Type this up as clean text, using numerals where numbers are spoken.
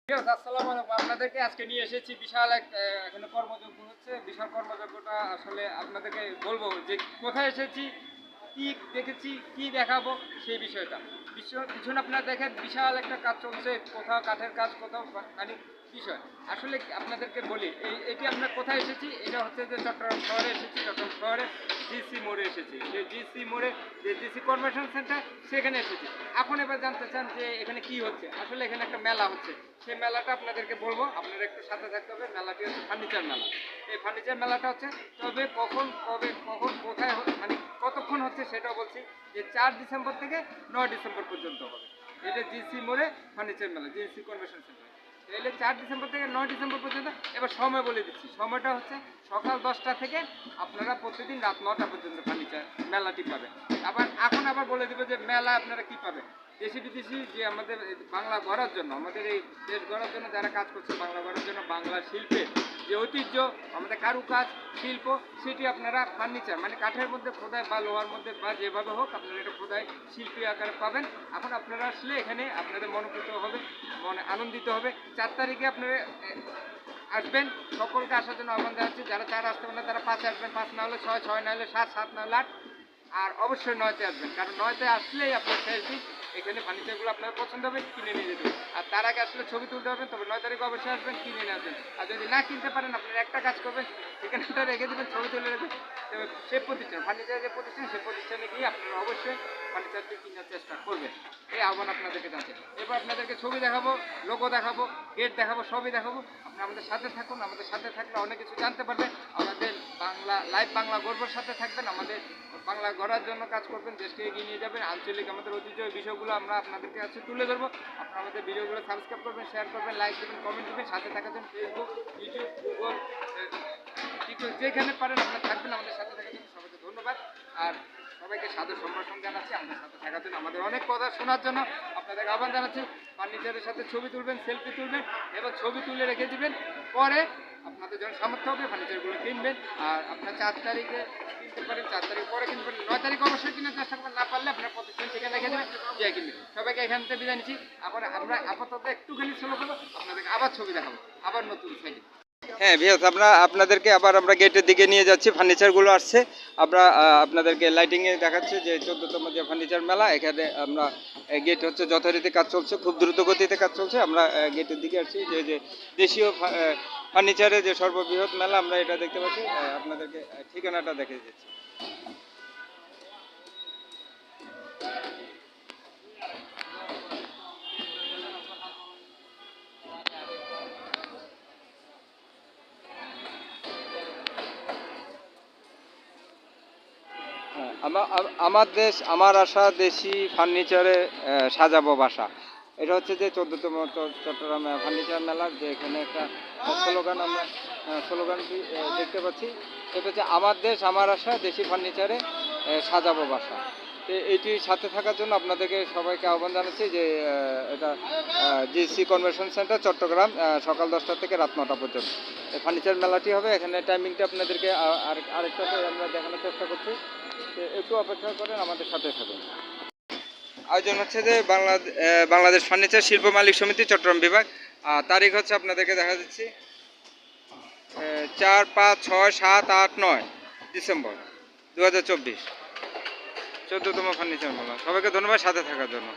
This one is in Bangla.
আসসালামু আলাইকুম। আপনাদেরকে আজকে নিয়ে এসেছি বিশাল এক এখানে কর্মযজ্ঞ হচ্ছে। বিশাল কর্মযজ্ঞটা আসলে আপনাদেরকে বলবো যে কোথায় এসেছি, কি দেখেছি, কি দেখাবো সেই বিষয়টা। পিছনে আপনারা দেখেন বিশাল একটা কাজ চলছে, কোথাও কাঠের কাজ, কোথাও মানে বিষয়। আসলে আপনাদেরকে বলি এটি আমরা কোথায় এসেছি, এটা হচ্ছে যে চট্টগ্রাম শহরে এসেছি। চট্টগ্রাম শহরে জিসি মোড়ে এসেছি। সেই জিসি মোড়ে যে জিসি কনভেনশন সেন্টার সেখানে এসেছি। এখন এবার জানতে চান যে এখানে কি হচ্ছে। আসলে এখানে একটা মেলা হচ্ছে, সেই মেলাটা আপনাদেরকে বলবো, আপনারা একটু সাথে থাকতে হবে। মেলাটি হচ্ছে ফার্নিচার মেলা। এই ফার্নিচার মেলাটা হচ্ছে তবে কখন কবে কখন কোথায় মানে কতক্ষণ হচ্ছে সেটাও বলছি যে 4 ডিসেম্বর থেকে 9 ডিসেম্বর পর্যন্ত হবে। এটা জিসি মোড়ে ফার্নিচার মেলা, জিসি কনভেনশন সেন্টার। তাহলে 4 ডিসেম্বর থেকে 9 ডিসেম্বর পর্যন্ত। এবার সময় বলে দিচ্ছি, সময়টা হচ্ছে সকাল 10টা থেকে আপনারা প্রতিদিন রাত 9টা পর্যন্ত ফার্নিচার মেলাটি পাবেন। এখন বলে দেবো যে মেলা আপনারা কি পাবেন। দেশি বিদেশি যে আমাদের বাংলা গড়ার জন্য, আমাদের এই দেশ গড়ার জন্য যারা কাজ করছে, বাংলা গড়ার জন্য বাংলা শিল্পের যে ঐতিহ্য, আমাদের কারুকাজ শিল্প, সেটি আপনারা ফার্নিচার মানে কাঠের মধ্যে খোদাই বা লোহার মধ্যে বা যেভাবে হোক আপনারা এটা খোদাই শিল্পী আকারে পাবেন। এখন আপনারা আসলে এখানে আপনাদের মনোকৃত হবে, মনে আনন্দিত হবে। 4 তারিখে আপনারা আসবেন। সকলকে আসার জন্য আহ্বান জানাচ্ছি। যারা 4 আসতে পারেন তারা 5 আসবেন, 5 না হলে 6, 6 না হলে 7, 7 না হলে 8। আর অবশ্যই 9তে আসবেন, কারণ 9তে আসলেই আপনার শেষ দিন। এখানে ফার্নিচারগুলো আপনার পছন্দ হবে, কিনে নিয়ে যেতে। আর তার আগে আসলে ছবি তুলতে পারবেন, তবে 9 তারিখে অবশ্যই আসবেন, কিনে নিয়ে আসবেন। আর যদি না কিনতে পারেন আপনারা একটা কাজ করবেন, ঠিকানাটা রেখে দেবেন, ছবি তুলে রাখবেন। তবে সেই প্রতিষ্ঠান ফার্নিচারের যে প্রতিষ্ঠান, সেই প্রতিষ্ঠানে গিয়ে আপনারা অবশ্যই ফার্নিচারটি কেনার চেষ্টা করবেন। এই আহ্বান আপনাদেরকে জানছে। এবার আপনাদেরকে ছবি দেখাবো, লোগো দেখাবো, গেট দেখাবো, সবই দেখাবো। আপনারা আমাদের সাথে থাকুন। আমাদের সাথে থাকলে অনেক কিছু জানতে পারবেন। আমাদের বাংলা গর্বের সাথে থাকবেন। আমাদের বাংলা গড়ার জন্য কাজ করবেন, দেশকে এগিয়ে নিয়ে যাবেন। আঞ্চলিক আমাদের ঐতিহ্য বিষয়গুলো আমরা আপনাদেরকে কাছে তুলে ধরবো। আপনারা আমাদের ভিডিওগুলো সাবস্ক্রাইব করবেন, শেয়ার করবেন, লাইক দেবেন, কমেন্ট দেবেন। সাথে থাকার জন্য ফেসবুক, ইউটিউব, গুগল, টিকটক যেখানে পারেন আপনারা থাকবেন। আমাদের সাথে থাকার জন্য সবাইকে ধন্যবাদ। আর সবাইকে সাদর সম্ভাষণ জানাচ্ছি আমাদের সাথে থাকার জন্য, আমাদের অনেক কথা শোনার জন্য আপনাদেরকে আহ্বান জানাচ্ছি। ফার্নিচারের সাথে ছবি তুলবেন, সেলফি তুলবেন এবং ছবি তুলে রেখে দিবেন। পরে আপনাদের যখন সামর্থ্য হবে ফার্নিচারগুলো কিনবেন। আর আপনার 4 তারিখে কিনতে পারেন, 4 তারিখ পরে কিনতে পারেন, 9 তারিখ অবশ্যই কেনার চেষ্টা করবেন। না পারলে আপনার প্রতিষ্ঠান থেকে রেখে দেবেন, যে কিনবেন। সবাইকে এখান থেকে বিদায় নিচ্ছি। আবার আমরা আপাতত একটুখানি স্লো করবো, আপনাদেরকে আবার ছবি দেখাবো, আবার নতুন সাইডে। হ্যাঁ ভিউয়ার্স, আপনাদেরকে আবার আমরা গেটের দিকে নিয়ে যাচ্ছি। ফার্নিচারগুলো আসছে, আমরা আপনাদেরকে লাইটিংয়ে দেখাচ্ছি যে 14তম যে ফার্নিচার মেলা। এখানে আমরা গেট হচ্ছে যথারীতি কাজ চলছে, খুব দ্রুত গতিতে কাজ চলছে। আমরা গেটের দিকে আসছি, যে দেশীয় ফার্নিচারের যে সর্ববৃহৎ মেলা আমরা এটা দেখতে পাচ্ছি। আপনাদেরকে ঠিকানাটা দেখে দিচ্ছি। আমার দেশ আমার আশা, দেশি ফার্নিচারে সাজাবো বাসা। এটা হচ্ছে যে 14তম চট্টগ্রাম ফার্নিচার মেলার যে এখানে একটা স্লোগান, আমরা স্লোগানটি দেখতে পাচ্ছি। এটা হচ্ছে আমার দেশ আমার আশা, দেশি ফার্নিচারে সাজাবো বাসা। তো এইটির সাথে থাকার জন্য আপনাদেরকে সবাইকে আহ্বান জানাচ্ছি যে এটা জিসি কনভেনশন সেন্টার চট্টগ্রাম, সকাল 10টা থেকে রাত 9টা পর্যন্ত এই ফার্নিচার মেলাটি হবে। এখানে টাইমিংটা আপনাদেরকে আরেকটা আমরা দেখানোর চেষ্টা করছি। একটু অপেক্ষা করেন, আমাদের সাথে থাকুন। আয়োজন হচ্ছে যে বাংলাদেশ ফার্নিচার শিল্প মালিক সমিতি চট্টগ্রাম বিভাগ। তারিখ হচ্ছে আপনাদেরকে দেখা দিচ্ছি 4, 5, 6, 7, 8, 9 ডিসেম্বর 2024, 14তম ফার্নিচার মেলা। সবাইকে ধন্যবাদ সাথে থাকার জন্য।